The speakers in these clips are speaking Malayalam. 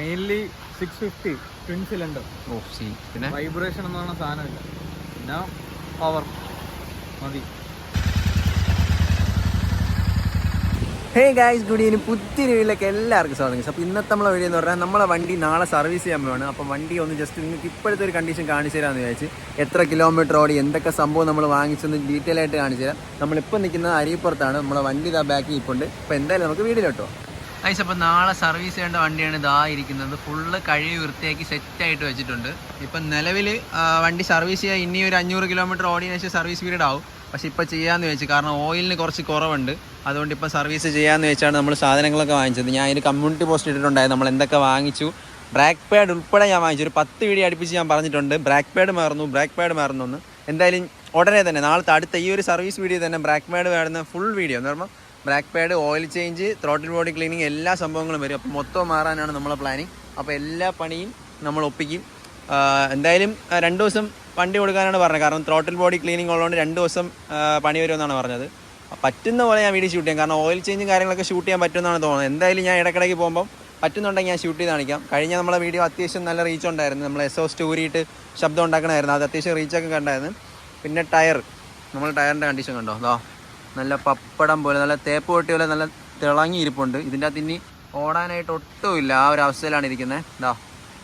Mainly 650 twin cylinder. പിന്നെ വൈബ്രേഷൻ എന്ന് പറഞ്ഞ സാധനമില്ല, പിന്നെ പവർ മതി. Hey guys, good evening. പുതിയ വീട്ടിലേക്ക് എല്ലാവർക്കും സ്വാഗതം. അപ്പോൾ ഇന്നത്തെ നമ്മളെ വീഡിയോ എന്ന് പറഞ്ഞാൽ നമ്മളെ വണ്ടി നാളെ സർവീസ് ചെയ്യാൻ പോവാണ്. അപ്പോൾ വണ്ടി ഒന്ന് ജസ്റ്റ് നിങ്ങൾക്ക് ഇപ്പോഴത്തെ ഒരു കണ്ടീഷൻ കാണിച്ചു തരാമെന്ന് വിചാരിച്ച്, എത്ര കിലോമീറ്റർ ഓടി, എന്തൊക്കെ സംഭവം നമ്മൾ വാങ്ങിച്ചെന്ന് ഡീറ്റെയിൽ ആയിട്ട് കാണിച്ചു തരാം. നമ്മളിപ്പോൾ നിൽക്കുന്നത് അരിപ്പുറത്താണ്. നമ്മളെ വണ്ടി ഇതാ ബാക്കിൽ ഇപ്പുണ്ട്. അപ്പോൾ എന്തായാലും നമുക്ക് വീഡിയോയിലോട്ടോ ഗൈസ്. അപ്പോൾ നാളെ സർവീസ് ചെയ്യേണ്ട വണ്ടിയാണ് ഇതാ ഇരിക്കുന്നത്. ഫുള്ള് കഴുകി വൃത്തിയാക്കി സെറ്റായിട്ട് വെച്ചിട്ടുണ്ട്. ഇപ്പം നിലവിൽ വണ്ടി സർവീസ് ചെയ്യാൻ ഇനി ഒരു 500 കിലോമീറ്റർ ഓടിയതിനു ശേഷം സർവീസ് പീരീഡ് ആവും. പക്ഷേ ഇപ്പോൾ ചെയ്യാമെന്ന് വെച്ച്, കാരണം ഓയിലിന് കുറച്ച് കുറവുണ്ട്. അതുകൊണ്ട് ഇപ്പോൾ സർവീസ് ചെയ്യാമെന്ന് വെച്ചാണ് നമ്മൾ സാധനങ്ങളൊക്കെ വാങ്ങിച്ചത്. ഞാൻ അതിന് കമ്മ്യൂണിറ്റി പോസ്റ്റ് ഇട്ടിട്ടുണ്ടായിരുന്നു നമ്മൾ എന്തൊക്കെ വാങ്ങിച്ചു. ബ്രേക്ക് പാഡ് ഉൾപ്പെടെ ഞാൻ വാങ്ങിച്ചു. ഒരു 10 വീഡിയോ അടുപ്പിച്ച് ഞാൻ പറഞ്ഞിട്ടുണ്ട്. ബ്രേക്ക് പാഡ് മാറുന്നു എന്ന്. എന്തായാലും ഉടനെ തന്നെ നാളത്തെ അടുത്ത ഈ ഒരു സർവീസ് വീഡിയോ തന്നെ ബ്രേക്ക് പാഡ് മാറുന്ന ഫുൾ വീഡിയോ എന്ന് പറയുമ്പോൾ brake pad, oil change, throttle body cleaning എല്ലാ സംഭവങ്ങളും വരും. അപ്പോൾ മൊത്തം മാറാനാണ് നമ്മളെ പ്ലാനിങ്. അപ്പോൾ എല്ലാ പണിയും നമ്മൾ ഒപ്പിക്കും. എന്തായാലും 2 ദിവസം വണ്ടി കൊടുക്കാനാണ് പറഞ്ഞത്. കാരണം ത്രോട്ടിൽ ബോഡി ക്ലീനിങ് ഉള്ളതുകൊണ്ട് 2 ദിവസം പണി വരുമെന്നാണ് പറഞ്ഞത്. പറ്റുന്ന പോലെ ഞാൻ വീഡിയോ ഷൂട്ട് ചെയ്യാം. കാരണം ഓയിൽ ചേഞ്ചും കാര്യങ്ങളൊക്കെ ഷൂട്ട് ചെയ്യാൻ പറ്റുമെന്നാണ് തോന്നുന്നത്. എന്തായാലും ഞാൻ ഇടയ്ക്കിടയ്ക്ക് പോകുമ്പോൾ പറ്റുന്നുണ്ടെങ്കിൽ ഞാൻ ഷൂട്ട് ചെയ്ത് കാണിക്കാം. കഴിഞ്ഞ നമ്മളെ വീഡിയോ അത്യാവശ്യം നല്ല റീച്ച് ഉണ്ടായിരുന്നു. നമ്മൾ എക്സോസ്റ്റ് ഊരിയിട്ട് ശബ്ദം ഉണ്ടാക്കണമായിരുന്നു. അത് അത്യാവശ്യം റീച്ചൊക്കെ കണ്ടായിരുന്നു. പിന്നെ ടയർ, നമ്മൾ ടയറിൻ്റെ കണ്ടീഷൻ കണ്ടോ, അതോ നല്ല പപ്പടം പോലെ, നല്ല തേപ്പ് പൊട്ടി പോലെ നല്ല തിളങ്ങി ഇരിപ്പുണ്ട്. ഇതിൻ്റെ അകത്ത് ഇനി ഓടാനായിട്ട് ഒട്ടുമില്ല. ആ ഒരു അവസ്ഥയിലാണ് ഇരിക്കുന്നത്. ഇതാ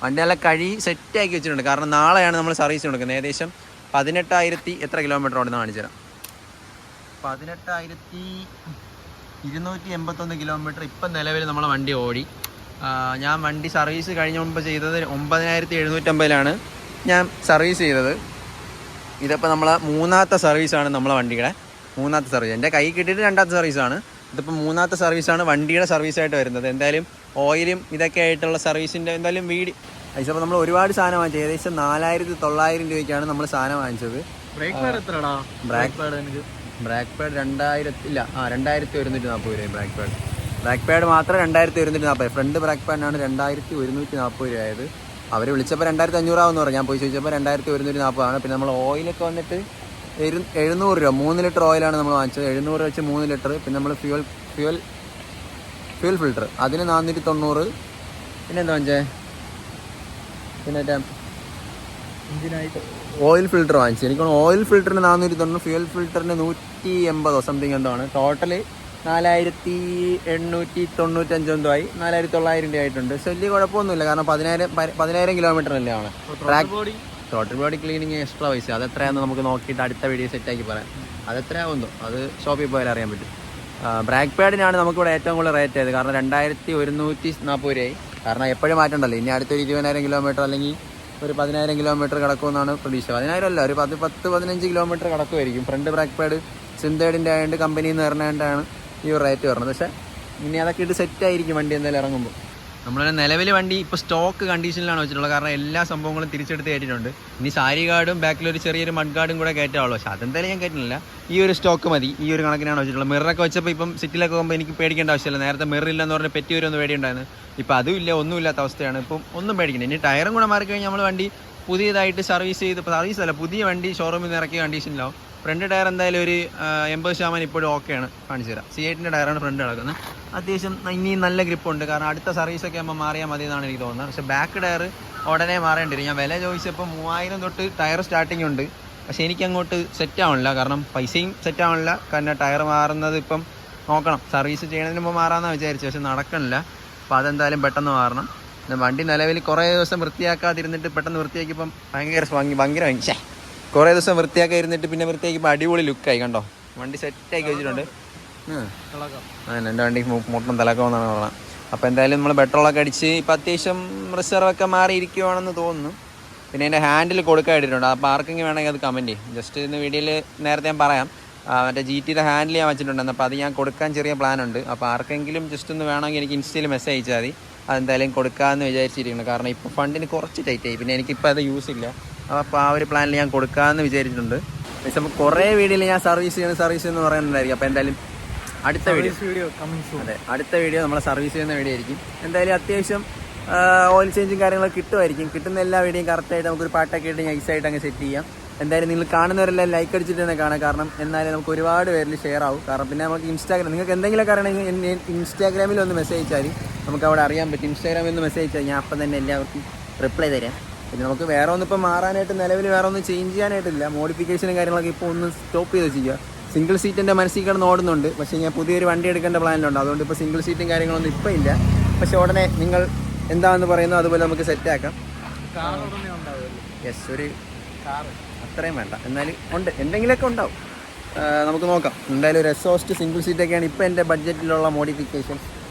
വണ്ടി നല്ല കഴി സെറ്റാക്കി വെച്ചിട്ടുണ്ട്. കാരണം നാളെയാണ് നമ്മൾ സർവീസ് കൊടുക്കുന്നത്. ഏകദേശം 18,000 എത്ര കിലോമീറ്റർ ഓടുന്ന കാണിച്ചു തരാം. 18,281 കിലോമീറ്റർ ഇപ്പം നിലവിൽ നമ്മളെ വണ്ടി ഓടി. ഞാൻ വണ്ടി സർവീസ് കഴിഞ്ഞ മുമ്പ് ചെയ്തത് 9,750 ഞാൻ സർവീസ് ചെയ്തത്. ഇതിപ്പോൾ നമ്മളെ 3ാമത്തെ സർവീസാണ് നമ്മളെ വണ്ടിയുടെ 3ാമത്തെ സർവീസ്. എൻ്റെ കൈ കിട്ടിയിട്ട് 2ാമത്തെ സർവീസാണ്. ഇതിപ്പോൾ 3ാമത്തെ സർവീസാണ് വണ്ടിയുടെ സർവീസായിട്ട് വരുന്നത്. എന്തായാലും ഓയിലും ഇതൊക്കെ ആയിട്ടുള്ള സർവീസിൻ്റെ എന്തായാലും അപ്പോൾ നമ്മൾ ഒരുപാട് സാധനം വാങ്ങിച്ചത്. ഏകദേശം 4,900 രൂപയ്ക്കാണ് നമ്മൾ സാധനം വാങ്ങിച്ചത്. ബ്രേക്ക് പാഡ് എത്രടാ? ബ്രേക്ക് പാഡ് 2,140 രൂപ. ബ്രേക്ക് പാഡ് മാത്രം 2,140. ഫ്രണ്ട് ബ്രേക്ക് പാഡിനാണ് 2,140 രൂപ ആയത്. അവർ വിളിച്ചപ്പോൾ 2,500 ആവുമെന്ന് പറഞ്ഞു. ഞാൻ പോയി ചോദിച്ചപ്പോൾ 2,140 ആണ്. പിന്നെ നമ്മൾ ഓയിലൊക്കെ വന്നിട്ട് 700 രൂപ. 3 ലിറ്റർ ഓയിലാണ് നമ്മൾ വാങ്ങിച്ചത്. 700 വെച്ച് 3 ലിറ്റർ. പിന്നെ നമ്മൾ ഫ്യൂൽ ഫിൽറ്റർ അതിന് 490. പിന്നെ എന്താ വാങ്ങിച്ചേ? പിന്നെ ഓയിൽ ഫിൽറ്റർ വാങ്ങിച്ചു. എനിക്ക് ഓയിൽ ഫിൽറ്ററിന് 490, ഫ്യൂൽ ഫിൽറ്ററിന് 180 സംതിങ് എന്തോ ആണ്. ടോട്ടൽ 4,895 എന്തോ ആയി. 4,900 രൂപ ആയിട്ടുണ്ട്. പക്ഷെ വലിയ കുഴപ്പമൊന്നുമില്ല. കാരണം 10,000 കിലോമീറ്റർ അല്ലേ ആണ്. ടോട്ടൽ ബോഡി ക്ലീനിങ് എക്സ്ട്രാ പൈസ അതെത്രയാണെന്ന് നമുക്ക് നോക്കിയിട്ട് അടുത്ത വീഡിയോ സെറ്റാക്കി പറയാം. അതെത്രയാവുന്നു അത് ഷോപ്പിൽ പോയാൽ അറിയാൻ പറ്റും. ബ്രേക്ക് പാഡിനാണ് നമുക്കിവിടെ ഏറ്റവും കൂടുതൽ റേറ്റ് ആയത്. കാരണം 2,140 രൂപയായി. കാരണം എപ്പോഴും മാറ്റണ്ടല്ലോ. ഇനി അടുത്തൊരു 20,000 കിലോമീറ്റർ അല്ലെങ്കിൽ ഒരു 10,000 കിലോമീറ്റർ കിടക്കുമെന്നാണ് പ്രതീക്ഷ. 10,000 അല്ല, ഒരു 10-15 കിലോമീറ്റർ കിടക്കുമായിരിക്കും. ഫ്രണ്ട് ബ്രേക്ക് പാഡ് സിന്തേഡിൻ്റെ ആയതുകൊണ്ട് കമ്പനിയിൽ നിന്ന് ഇറങ്ങേണ്ടതാണ് ഈ ഒരു റേറ്റ് വരുന്നത്. പക്ഷേ ഇനി അതൊക്കെ ഇട്ട് സെറ്റായിരിക്കും വണ്ടി എന്തായാലും ഇറങ്ങുമ്പോൾ. നമ്മൾ നിലവിൽ വണ്ടി ഇപ്പോൾ സ്റ്റോക്ക് കണ്ടീഷനിലാണ് വെച്ചിട്ടുള്ളത്. കാരണം എല്ലാ സംഭവങ്ങളും തിരിച്ചെടുത്ത് കയറ്റിയിട്ടുണ്ട്. ഇനി സാരി ഗാർഡും ബാക്കിലൊരു ചെറിയൊരു മഡ് ഗാർഡും കൂടെ കയറ്റാവുള്ളൂ. പക്ഷേ അതെന്തായാലും ഞാൻ കയറ്റുന്നില്ല. ഈ ഒരു സ്റ്റോക്ക് മതി. ഈ ഒരു കണക്കിനാണ് വെച്ചിട്ടുള്ളത്. മിററൊക്കെ വെച്ചപ്പോൾ ഇപ്പം സിറ്റിയിലൊക്കെ പോകുമ്പോൾ എനിക്ക് പേടിക്കേണ്ട ആവശ്യമില്ല. നേരത്തെ മിററില്ലെന്ന് പറഞ്ഞാൽ പെറ്റി വരുമെന്ന് പേടിയുണ്ടായിരുന്നു. ഇപ്പോൾ അതും ഇല്ല, ഒന്നുമില്ലാത്ത അവസ്ഥയാണ്. ഇപ്പം ഒന്നും പേടിക്കണം. ഇനി ടയറും കൂടെ മാറിക്കഴിഞ്ഞാൽ നമ്മൾ വണ്ടി പുതിയതായിട്ട് സർവീസ് ചെയ്ത്, സർവീസ് അല്ല, പുതിയ വണ്ടി ഷോറൂമിൽ നിന്ന് ഇറക്കിയ കണ്ടീഷനിലാവും. ഫ്രണ്ട് ടയർ എന്തായാലും ഒരു 80% ഇപ്പോഴും ഓക്കെയാണ്. കാണിച്ചു തരാം. C8-ൻ്റെ ടയറാണ് ഫ്രണ്ട് കിടക്കുന്നത്. അത്യാവശ്യം ഇനി നല്ല ഗ്രിപ്പുണ്ട്. കാരണം അടുത്ത സർവീസൊക്കെ ആകുമ്പോൾ മാറിയാൽ മതി എന്നാണ് എനിക്ക് തോന്നുന്നത്. പക്ഷേ ബാക്ക് ടയർ ഉടനെ മാറേണ്ടി വരും. ഞാൻ വില ചോദിച്ചപ്പോൾ 3,000 തൊട്ട് ടയർ സ്റ്റാർട്ടിംഗ് ഉണ്ട്. പക്ഷേ എനിക്കങ്ങോട്ട് സെറ്റ് ആവണില്ല. കാരണം പൈസയും സെറ്റ് ആവണില്ല. കാരണം ടയർ മാറുന്നത് ഇപ്പം നോക്കണം. സർവീസ് ചെയ്യുന്നതിന് മുമ്പ് മാറാമെന്നാണ് വിചാരിച്ചു. പക്ഷെ നടക്കണില്ല. അപ്പോൾ അതെന്തായാലും പെട്ടെന്ന് മാറണം. വണ്ടി നിലവിൽ കുറേ ദിവസം വൃത്തിയാക്കാതിരുന്നിട്ട് പെട്ടെന്ന് വൃത്തിയാക്കിയപ്പം ഭയങ്കര കുറേ ദിവസം വൃത്തിയാക്കി ഇരുന്നിട്ട് പിന്നെ വൃത്തിയാക്കിയപ്പോൾ അടിപൊളി ലുക്കായി. കണ്ടോ, വണ്ടി സെറ്റാക്കി വെച്ചിട്ടുണ്ട്. എൻ്റെ വണ്ടി മൊത്തം തിളക്കമെന്നാണ് പറഞ്ഞത്. അപ്പോൾ എന്തായാലും നമ്മൾ പെട്രോളൊക്കെ അടിച്ച് ഇപ്പം അത്യാവശ്യം റിസർവൊക്കെ മാറിയിരിക്കുവാണെന്ന് തോന്നുന്നു. പിന്നെ എൻ്റെ ഹാൻഡിൽ കൊടുക്കാൻ ഇട്ടിട്ടുണ്ട്. അപ്പോൾ ആർക്കെങ്കിലും വേണമെങ്കിൽ അത് കമൻറ്റ് ചെയ്യും. ജസ്റ്റ് ഇന്ന് വീഡിയോയിൽ നേരത്തെ ഞാൻ പറയാം. മറ്റേ GTയുടെ ഹാൻഡിൽ ഞാൻ വെച്ചിട്ടുണ്ടെന്ന്. അപ്പോൾ അത് ഞാൻ കൊടുക്കാൻ ചെറിയ പ്ലാനുണ്ട്. അപ്പോൾ ആർക്കെങ്കിലും ജസ്റ്റ് ഒന്ന് വേണമെങ്കിൽ എനിക്ക് ഇൻസ്റ്റയിൽ മെസ്സേജ് അയച്ചാൽ മതി. അതെന്തായാലും കൊടുക്കാമെന്ന് വിചാരിച്ചിരിക്കുന്നു. കാരണം ഇപ്പോൾ ഫണ്ടിന് കുറച്ച് ടൈറ്റായി. പിന്നെ എനിക്കിപ്പോൾ അത് യൂസ് ഇല്ല. അപ്പോൾ ആ ഒരു പ്ലാനിൽ ഞാൻ കൊടുക്കാമെന്ന് വിചാരിച്ചിട്ടുണ്ട്. പക്ഷേ അപ്പോൾ കുറേ വീഡിയോയിൽ ഞാൻ സർവീസ് എന്ന് പറയുന്നുണ്ടായിരിക്കും. അപ്പോൾ എന്തായാലും അടുത്ത വീഡിയോ അതെ, അടുത്ത വീഡിയോ നമ്മളെ സർവീസ് ചെയ്യുന്ന വീഡിയോ ആയിരിക്കും. എന്തായാലും അത്യാവശ്യം ഓയിൽ ചേഞ്ചും കാര്യങ്ങളൊക്കെ കിട്ടുമായിരിക്കും. കിട്ടുന്ന എല്ലാ വീഡിയോയും കറക്റ്റായിട്ട് നമുക്കൊരു പാട്ടൊക്കെ ഇട്ട് നൈസായിട്ട് അങ്ങ് സെറ്റ് ചെയ്യാം. എന്തായാലും നിങ്ങൾ കാണുന്നവരെല്ലാം ലൈക്ക് അടിച്ചിട്ട് തന്നെ കാണാം. കാരണം എന്നാലും നമുക്ക് ഒരുപാട് പേരിൽ ഷെയർ ആവും. കാരണം പിന്നെ നമുക്ക് ഇൻസ്റ്റാഗ്രാം നിങ്ങൾക്ക് എന്തെങ്കിലുമൊക്കെ അറിയണമെങ്കിൽ ഇൻസ്റ്റാഗ്രാമിൽ ഒന്ന് മെസ്സേജ് അയച്ചാൽ നമുക്ക് അവിടെ അറിയാൻ പറ്റും. ഇൻസ്റ്റാഗ്രാമിൽ ഒന്ന് മെസ്സേജ് അയച്ചാൽ ഞാൻ അപ്പം തന്നെ എല്ലാവർക്കും റിപ്ലൈ തരാം. പിന്നെ നമുക്ക് വേറെ ഒന്നും ഇപ്പോൾ മാറാനായിട്ട് നിലവിൽ വേറെ ഒന്നും ചേഞ്ച് ചെയ്യാനായിട്ടില്ല. മോഡിഫിക്കേഷനും കാര്യങ്ങളൊക്കെ ഇപ്പോൾ ഒന്ന് സ്റ്റോപ്പ് ചെയ്ത് വെച്ചിരിക്കുക. സിംഗിൾ സീറ്റിൻ്റെ മനസ്സിൽ കിടന്ന് ഓടുന്നുണ്ട്. പക്ഷേ ഞാൻ പുതിയൊരു വണ്ടി എടുക്കേണ്ട പ്ലാനിലുണ്ട്. അതുകൊണ്ട് ഇപ്പോൾ സിംഗിൾ സീറ്റും കാര്യങ്ങളൊന്നും ഇപ്പോൾ ഇല്ല. പക്ഷേ ഉടനെ നിങ്ങൾ എന്താണെന്ന് പറയുന്നു അതുപോലെ നമുക്ക് സെറ്റാക്കാം. യെസ്, ഒരു അത്രയും വേണ്ട, എന്നാലും ഉണ്ട്, എന്തെങ്കിലുമൊക്കെ ഉണ്ടാവും. നമുക്ക് നോക്കാം. എന്തായാലും ഒരു എക്സോസ്റ്റ് സിംഗിൾ സീറ്റൊക്കെയാണ് ഇപ്പോൾ എൻ്റെ ബഡ്ജറ്റിലുള്ള മോഡിഫിക്കേഷൻ.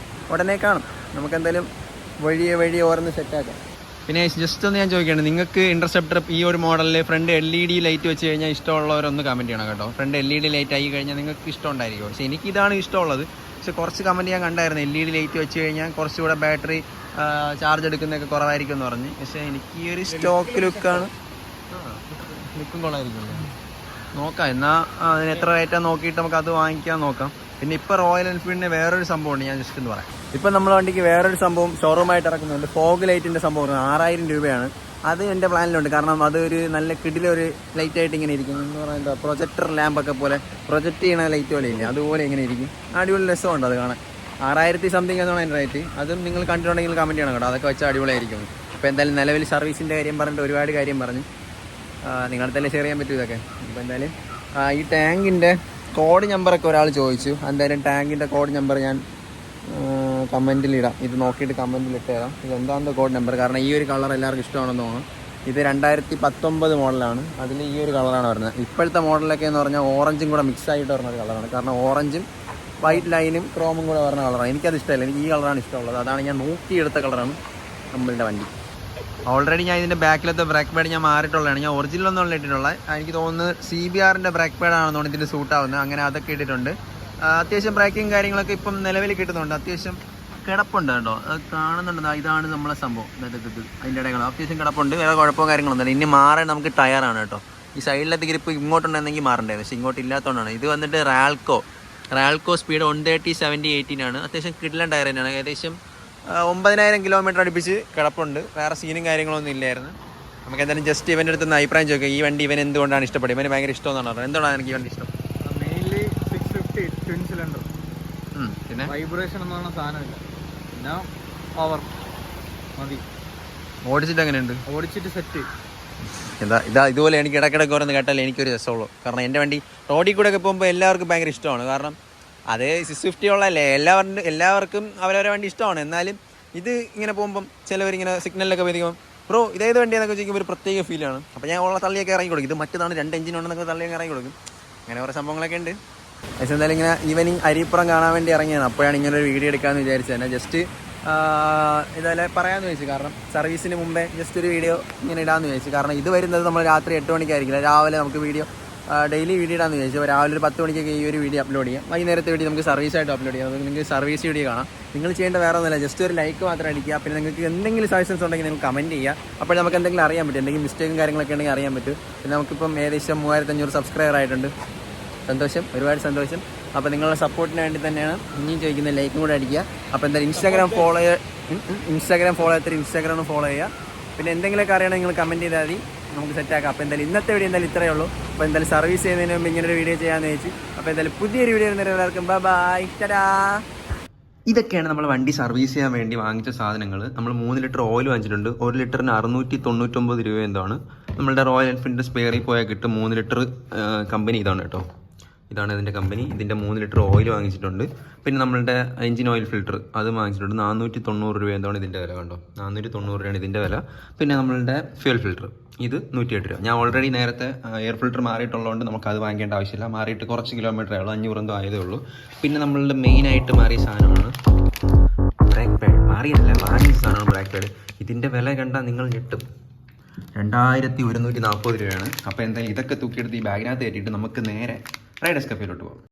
ഉടനെ കാണും. നമുക്കെന്തായാലും വഴിയെ ഓരോന്ന് സെറ്റാക്കാം. പിന്നെ ജസ്റ്റ് ഒന്ന് ഞാൻ ചോദിക്കുകയാണ്, നിങ്ങൾക്ക് ഇൻ്റർസെപ്റ്റർ ഈ ഒരു മോഡലിൽ ഫ്രണ്ട് LED ലൈറ്റ് വെച്ച് കഴിഞ്ഞാൽ ഇഷ്ടമുള്ളവരൊന്ന് കമൻറ്റ് ചെയ്യണം കേട്ടോ. ഫ്രണ്ട് LED ലൈറ്റ് ആയി കഴിഞ്ഞാൽ നിങ്ങൾക്ക് ഇഷ്ടമുണ്ടായിരിക്കും. പക്ഷേ എനിക്കിതാണ് ഇഷ്ടമുള്ളത്. പക്ഷേ കുറച്ച് കമൻറ്റ് ഞാൻ കണ്ടായിരുന്നു, LED ലൈറ്റ് വെച്ച് കഴിഞ്ഞാൽ കുറച്ചുകൂടെ ബാറ്ററി ചാർജ് എടുക്കുന്നതൊക്കെ കുറവായിരിക്കും എന്ന് പറഞ്ഞ്. പക്ഷേ എനിക്ക് ഈ ഒരു സ്റ്റോക്ക് ലുക്കും കൊള്ളായിരിക്കുമല്ലോ. നോക്കാം, എന്നാൽ അതിന് എത്ര റേറ്റാണ് നോക്കിയിട്ട് നമുക്ക് അത് വാങ്ങിക്കാൻ നോക്കാം. പിന്നെ ഇപ്പോൾ റോയൽ എൻഫീൽഡിന് വേറൊരു സംഭവമുണ്ട്, ഞാൻ ജസ്റ്റ് എന്ന് പറയാം. ഇപ്പം നമ്മുടെ വണ്ടിക്ക് വേറൊരു സംഭവം ഷോറൂമായിട്ട് ഇറക്കുന്നുണ്ട്. ഫോഗ് ലൈറ്റിൻ്റെ സംഭവം 6000 രൂപയാണ്. അത് എൻ്റെ പ്ലാനിലുണ്ട്. കാരണം അതൊരു നല്ല കിടിലൊരു ലൈറ്റായിട്ട് ഇങ്ങനെ ഇരിക്കും. എന്ന് പറയുന്നത് പ്രൊജക്ടർ ലാമ്പൊക്കെ പോലെ പ്രൊജക്റ്റ് ചെയ്യണ ലൈറ്റ് പോലെ ഇല്ല, അതുപോലെ ഇങ്ങനെ ഇരിക്കും. അടിപൊളി രസമുണ്ട് അത് കാണാൻ. 6000 സംതിങ് എന്നാണ് എൻ്റെ റേറ്റ്. അതും നിങ്ങൾ കണ്ടിട്ടുണ്ടെങ്കിൽ കമൻറ്റ് ചെയ്യണം കേട്ടോ. അതൊക്കെ വെച്ചാൽ അടിപൊളിയായിരിക്കും. അപ്പോൾ എന്തായാലും നിലവിൽ സർവീസിൻ്റെ കാര്യം പറഞ്ഞിട്ട് ഒരുപാട് കാര്യം പറഞ്ഞു. നിങ്ങളടുത്തല്ലേ ഷെയർ ചെയ്യാൻ പറ്റും ഇതൊക്കെ. അപ്പോൾ എന്തായാലും ഈ ടാങ്കിൻ്റെ കോഡ് നമ്പറൊക്കെ ഒരാൾ ചോദിച്ചു. എന്തായാലും ടാങ്കിൻ്റെ കോഡ് നമ്പർ ഞാൻ കമൻറ്റിലിടാം. ഇത് നോക്കിയിട്ട് കമൻറ്റിലിട്ട് തരാം. ഇത് എന്താണെന്ന് കോഡ് നമ്പർ. കാരണം ഈ ഒരു കളർ എല്ലാവർക്കും ഇഷ്ടമാണെന്ന് തോന്നുന്നു. ഇത് 2019 മോഡലാണ്. അതിൽ ഈ ഒരു കളറാണ് വരുന്നത്. ഇപ്പോഴത്തെ മോഡലൊക്കെ എന്ന് പറഞ്ഞാൽ ഓറഞ്ചും കൂടെ മിക്സ് ആയിട്ട് വരുന്ന ഒരു കളറാണ്. കാരണം ഓറഞ്ചും വൈറ്റ് ലൈനും ക്രോമും കൂടെ വരുന്ന കളറാണ്. എനിക്കത് ഇഷ്ടമല്ല. എനിക്ക് ഈ കളറാണ് ഇഷ്ടമുള്ളത്. അതാണ് ഞാൻ നോക്കിയെടുത്ത കളറാണ് നമ്മളുടെ വണ്ടി. ഓൾറെഡി ഞാൻ ഇതിൻ്റെ ബാക്കിലത്തെ ബ്രേക്ക് പാഡ് ഞാൻ മാറിയിട്ടുള്ളതാണ്. ഞാൻ ഒറിജിനലൊന്നും ഇട്ടിട്ടുള്ളത്. എനിക്ക് തോന്നുന്നത് CBRൻ്റെ ബ്രേക്ക് പാഡാണെന്ന് തോന്നുന്നു ഇതിൻ്റെ സൂട്ടാവുന്നത്. അങ്ങനെ അതൊക്കെ ഇട്ടിട്ടുണ്ട്. അത്യാവശ്യം ബ്രേക്കിങ് കാര്യങ്ങളൊക്കെ ഇപ്പം നിലവിൽ കിട്ടുന്നുണ്ട്. അത്യാവശ്യം കിടപ്പുണ്ട് കേട്ടോ. അത് കാണുന്നുണ്ട്. ഇതാണ് നമ്മളെ സംഭവം. അതിൻ്റെ ഇടയിൽ അത്യാവശ്യം കിടപ്പുണ്ട്. വേറെ കുഴപ്പമോ കാര്യങ്ങളൊന്നുമില്ല. ഇനി മാറാൻ നമുക്ക് ടയറാണ് കേട്ടോ. ഈ സൈഡിലത്തെ ഗ്രിപ്പ് ഇങ്ങോട്ടുണ്ടെന്നെങ്കിൽ മാറേണ്ടത്. പക്ഷേ ഇങ്ങോട്ട് ഇല്ലാത്തതുകൊണ്ടാണ്. ഇത് വന്നിട്ട് റാൽക്കോ സ്പീഡ് 130/70/18 ആണ്. അത്യാവശ്യം കിടിലൻ ടയർ തന്നെയാണ്. ഏകദേശം 9000 കിലോമീറ്റർ അടുപ്പിച്ച് കിടപ്പുണ്ട്. വേറെ സീനും കാര്യങ്ങളൊന്നും ഇല്ലായിരുന്നു. നമുക്ക് എന്തായാലും ജസ്റ്റ് ഇവൻ്റെ അടുത്ത് നിന്ന് അഭിപ്രായം ചോദിക്കുക. ഈ വണ്ടി ഇവൻ എന്തുകൊണ്ടാണ് ഇഷ്ടപ്പെടുന്നത്? ഇവന് ഭയങ്കര ഇഷ്ടമെന്നാണ് പറഞ്ഞത്. എന്തുകൊണ്ടാണ് എനിക്ക് ഈ വണ്ടി ഇഷ്ടം? Mainly 650 twin cylinder. പിന്നെ വൈബ്രേഷൻ എന്ന് പറഞ്ഞ സാധനമില്ല. പിന്നെ പവർ മതി. ഓടിച്ചിട്ട് എങ്ങനെയുണ്ട്? ഓടിച്ചിട്ട് സെറ്റ്. ഇതുപോലെ എനിക്ക് ഇടയ്ക്കിടയ്ക്ക് ഓരോന്ന് കേട്ടാലേ എനിക്കൊരു രസമുള്ളൂ. കാരണം എൻ്റെ വണ്ടി റോഡിൽ കൂടെ ഒക്കെ പോകുമ്പോൾ എല്ലാവർക്കും ഭയങ്കര ഇഷ്ടമാണ്. കാരണം അത് 650 ഉള്ളതല്ലേ, എല്ലാവർക്കും അവരവരെ വണ്ടി ഇഷ്ടമാണ്. എന്നാലും ഇത് ഇങ്ങനെ പോകുമ്പം ചിലവരിങ്ങനെ സിഗ്നലിലൊക്കെ വരുമ്പോൾ ബ്രോ ഇതേത് വണ്ടിയാണെന്നൊക്കെ ചോദിക്കുമ്പോൾ ഒരു പ്രത്യേക ഫീലാണ്. അപ്പോൾ ഞാൻ ഉള്ള തള്ളിയൊക്കെ ഇറങ്ങി കൊടുക്കും. ഇത് മറ്റേതാണ് 2 എഞ്ചിൻ ഉണ്ടെന്നൊക്കെ തള്ളിയൊക്കെ ഇറങ്ങി കൊടുക്കും. അങ്ങനെ കുറേ സംഭവങ്ങളൊക്കെ ഉണ്ട്. പക്ഷേ എന്തായാലും ഇങ്ങനെ ഈവനിങ് അരിപ്പുറം കാണാൻ വേണ്ടി ഇറങ്ങിയാണ്. അപ്പോഴാണ് ഇങ്ങനെ ഒരു വീഡിയോ എടുക്കാമെന്ന് വിചാരിച്ചത്. തന്നെ ജസ്റ്റ് ഇതുപോലെ പറയാമെന്ന് ചോദിച്ചു. കാരണം സർവീസിന് മുമ്പേ ജസ്റ്റ് ഒരു വീഡിയോ ഇങ്ങനെ ഇടാമെന്ന് ചോദിച്ചു. കാരണം ഇത് വരുന്നത് നമ്മൾ രാത്രി 8 മണിക്കായിരിക്കില്ല. രാവിലെ നമുക്ക് ഡെയിലി വീഡിയോ ഇടാമെന്ന് ചോദിച്ചു. രാവിലെ ഒരു 10 മണിക്കൊക്കെ ഈ ഒരു വീഡിയോ അപ്ലോഡ് ചെയ്യാം. വൈകുന്നേരത്തെ വീഡിയോ നമുക്ക് സർവീസായിട്ട് അപ്ലോഡ് ചെയ്യാം. അതുകൊണ്ട് നിങ്ങൾക്ക് സർവീസ് വീഡിയോ കാണാം. നിങ്ങൾ ചെയ്യേണ്ട വേറെ ഒന്നുമില്ല, ജസ്റ്റ് ഒരു ലൈക്ക് മാത്രം അടിക്കുക. പിന്നെ നിങ്ങൾക്ക് എന്തെങ്കിലും സജഷൻസ് ഉണ്ടെങ്കിൽ നിങ്ങൾ കമൻറ്റ് ചെയ്യുക. അപ്പോൾ നമുക്ക് എന്തെങ്കിലും അറിയാൻ പറ്റും. എന്തെങ്കിലും മിസ്റ്റേക്കും കാര്യങ്ങളൊക്കെ ഉണ്ടെങ്കിൽ അറിയാൻ പറ്റും. പിന്നെ നമുക്കിപ്പം ഏകദേശം 3500 സബ്സ്ക്രൈബർ ആയിട്ടുണ്ട്. സന്തോഷം, ഒരുപാട് സന്തോഷം. അപ്പോൾ നിങ്ങളുടെ സപ്പോർട്ടിന് വേണ്ടി തന്നെയാണ് ഇനിയും ചോദിക്കുന്നത്. ലൈക്കും കൂടെ അടിക്കുക. അപ്പോൾ എന്തായാലും ഇൻസ്റ്റാഗ്രാം ഫോളോ ചെയ്യാത്ത ഇൻസ്റ്റാഗ്രാം ഫോളോ ചെയ്യുക. പിന്നെ എന്തെങ്കിലുമൊക്കെ അറിയണമെങ്കിൽ നിങ്ങൾ കമൻറ്റ് ചെയ്താൽ മതി, നമുക്ക് സെറ്റാക്കാം. അപ്പോൾ എന്തായാലും ഇന്നത്തെ വീഡിയോ എന്തായാലും ഇത്രയേ ഉള്ളൂ. അപ്പോൾ എന്തായാലും സർവീസ് ചെയ്യുന്നതിന് മുമ്പ് ഇങ്ങനൊരു വീഡിയോ ചെയ്യാമെന്ന് വെച്ച്. അപ്പോൾ എന്തായാലും പുതിയൊരു വീഡിയോ എല്ലാവർക്കും ബൈ. ടാറ്റാ. ഇതൊക്കെയാണ് നമ്മൾ വണ്ടി സർവീസ് ചെയ്യാൻ വേണ്ടി വാങ്ങിച്ച സാധനങ്ങൾ. നമ്മൾ 3 ലിറ്റർ ഓയിൽ വാങ്ങിച്ചിട്ടുണ്ട്. 1 ലിറ്ററിന് 699 രൂപ എന്താണ്. നമ്മളുടെ റോയൽ എൻഫീൽഡ് സ്പെയറിൽ പോയാൽ കിട്ടും. 3 ലിറ്റർ കമ്പനി ഇതാണ് കേട്ടോ. ഇതാണ് ഇതിൻ്റെ കമ്പനി. ഇതിൻ്റെ 3 ലിറ്റർ ഓയിൽ വാങ്ങിച്ചിട്ടുണ്ട്. പിന്നെ നമ്മളുടെ എഞ്ചിൻ ഓയിൽ ഫിൽറ്റർ അത് വാങ്ങിച്ചിട്ടുണ്ട്. 490 രൂപ എന്താണ് ഇതിൻ്റെ വില കണ്ടോ. 490 രൂപയാണ് ഇതിൻ്റെ വില. പിന്നെ നമ്മളുടെ ഫ്യൂൽ ഫിൽറ്റർ ഇത് 108 രൂപ. ഞാൻ ഓൾറെഡി നേരത്തെ എയർ ഫിൽറ്റർ മാറിയിട്ടുള്ളതുകൊണ്ട് നമുക്കത് വാങ്ങിക്കേണ്ട ആവശ്യമില്ല. മാറിയിട്ട് കുറച്ച് കിലോമീറ്റർ ആയുള്ളൂ, 500 എന്തോ ആയതേ ഉള്ളൂ. പിന്നെ നമ്മളുടെ മെയിനായിട്ട് മാറിയ സാധനമാണ് ബ്രേക്ക് പാഡ്. മാറിയതല്ല, വാങ്ങിയ സാധനമാണ് ബ്രേക്ക് പാഡ്. ഇതിൻ്റെ വില കണ്ടാൽ നിങ്ങൾ ഞെട്ടും. 2140 രൂപയാണ്. അപ്പോൾ എന്തായാലും ഇതൊക്കെ തൂക്കിയെടുത്ത് ഈ ബാഗിനകത്ത് കയറ്റിയിട്ട് നമുക്ക് നേരെ റൈഡേഴ്സ് കഫേയിലോട്ട് പോകാം.